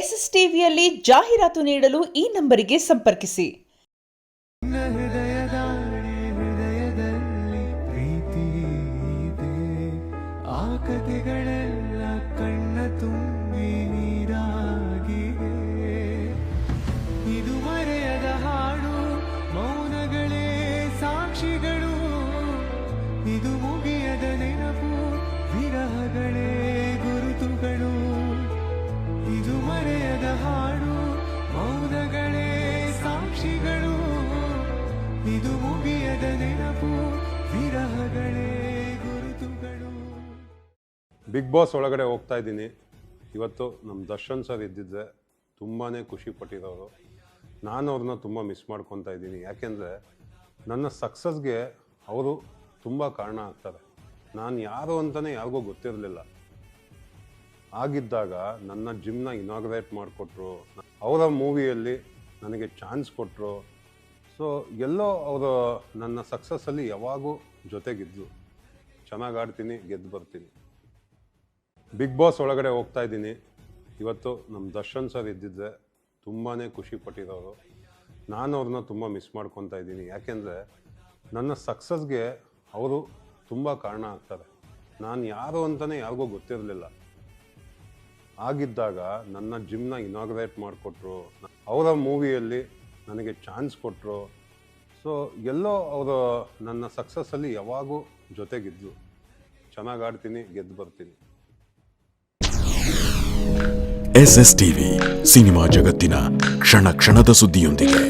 S S ಟಿವಿಯಲ್ಲಿ ಜಾಹೀರಾತು ನೀಡಲು ಈ ನಂಬರಿಗೆ ಸಂಪರ್ಕಿಸಿ. ಕಥೆಗಳೆಲ್ಲ ಕಣ್ಣ ತುಂಬಿ ನೀರಾಗಿವೆ. ಇದು ಮರೆಯದ ಹಾಡು, ಮೌನಗಳೇ ಸಾಕ್ಷಿಗಳು. ಇದು ಮುಗಿಯದ ನೆನಪು, ವಿರಹಗಳೇ ಗುರುತುಗಳು. ಇದು ಮರೆಯದ ಹಾಡು, ಮೌನಗಳೇ ಸಾಕ್ಷಿಗಳು. ಇದು ಮುಗಿಯದ ನೆನಪು, ವಿರಹಗಳೇ ಗುರುತುಗಳು. ಬಿಗ್ ಬಾಸ್ ಒಳಗಡೆ ಹೋಗ್ತಾ ಇದ್ದೀನಿ. ಇವತ್ತು ನಮ್ಮ ದರ್ಶನ್ ಸರ್ ಇದ್ದಿದ್ದರೆ ತುಂಬಾ ಖುಷಿ ಪಟ್ಟಿರೋರು. ನಾನು ಅವ್ರನ್ನ ತುಂಬ ಮಿಸ್ ಮಾಡ್ಕೊತಾ ಇದ್ದೀನಿ. ಯಾಕೆಂದರೆ ನನ್ನ ಸಕ್ಸಸ್ಗೆ ಅವರು ತುಂಬ ಕಾರಣ ಆಗ್ತಾರೆ. ನಾನು ಯಾರು ಅಂತಲೇ ಯಾರಿಗೂ ಗೊತ್ತಿರಲಿಲ್ಲ. ಆಗಿದ್ದಾಗ ನನ್ನ ಜಿಮ್ನ ಇನಾಗ್ರೇಟ್ ಮಾಡಿಕೊಟ್ರು, ಅವರ ಮೂವಿಯಲ್ಲಿ ನನಗೆ ಚಾನ್ಸ್ ಕೊಟ್ಟರು. ಸೊ ಎಲ್ಲೋ ಅವರು ನನ್ನ ಸಕ್ಸಸ್ಸಲ್ಲಿ ಯಾವಾಗೂ ಜೊತೆಗಿದ್ದು, ಚೆನ್ನಾಗಿ ಆಡ್ತೀನಿ, ಗೆದ್ದು ಬರ್ತೀನಿ. ಬಿಗ್ ಬಾಸ್ ಒಳಗಡೆ ಹೋಗ್ತಾ ಇದ್ದೀನಿ. ಇವತ್ತು ನಮ್ಮ ದರ್ಶನ್ ಸರ್ ಇದ್ದಿದ್ದರೆ ತುಂಬಾ ಖುಷಿ ಪಟ್ಟಿರೋರು. ನಾನು ಅವ್ರನ್ನ ತುಂಬ ಮಿಸ್ ಮಾಡ್ಕೊತಾ ಇದ್ದೀನಿ. ಯಾಕೆಂದರೆ ನನ್ನ ಸಕ್ಸಸ್ಗೆ ಅವರು ತುಂಬ ಕಾರಣ ಆಗ್ತಾರೆ. ನಾನು ಯಾರು ಅಂತಲೇ ಯಾರಿಗೂ ಗೊತ್ತಿರಲಿಲ್ಲ. ಆಗಿದ್ದಾಗ ನನ್ನ ಜಿಮ್ನ ಇನಾಗ್ರೇಟ್ ಮಾಡಿಕೊಟ್ರು, ಅವರ ಮೂವಿಯಲ್ಲಿ ನನಗೆ ಚಾನ್ಸ್ ಕೊಟ್ಟರು. ಸೊ ಎಲ್ಲೋ ಅವರು ನನ್ನ ಸಕ್ಸಸ್ಸಲ್ಲಿ ಯಾವಾಗೂ ಜೊತೆಗಿದ್ದು, ಚೆನ್ನಾಗಿ ಆಡ್ತೀನಿ, ಗೆದ್ದು ಬರ್ತೀನಿ. ಎಸ್ಎಸ್ ಟಿವಿ ಸಿನಿಮಾ ಜಗತ್ತಿನ ಕ್ಷಣ ಕ್ಷಣದ ಸುದ್ದಿಯೊಂದಿಗೆ.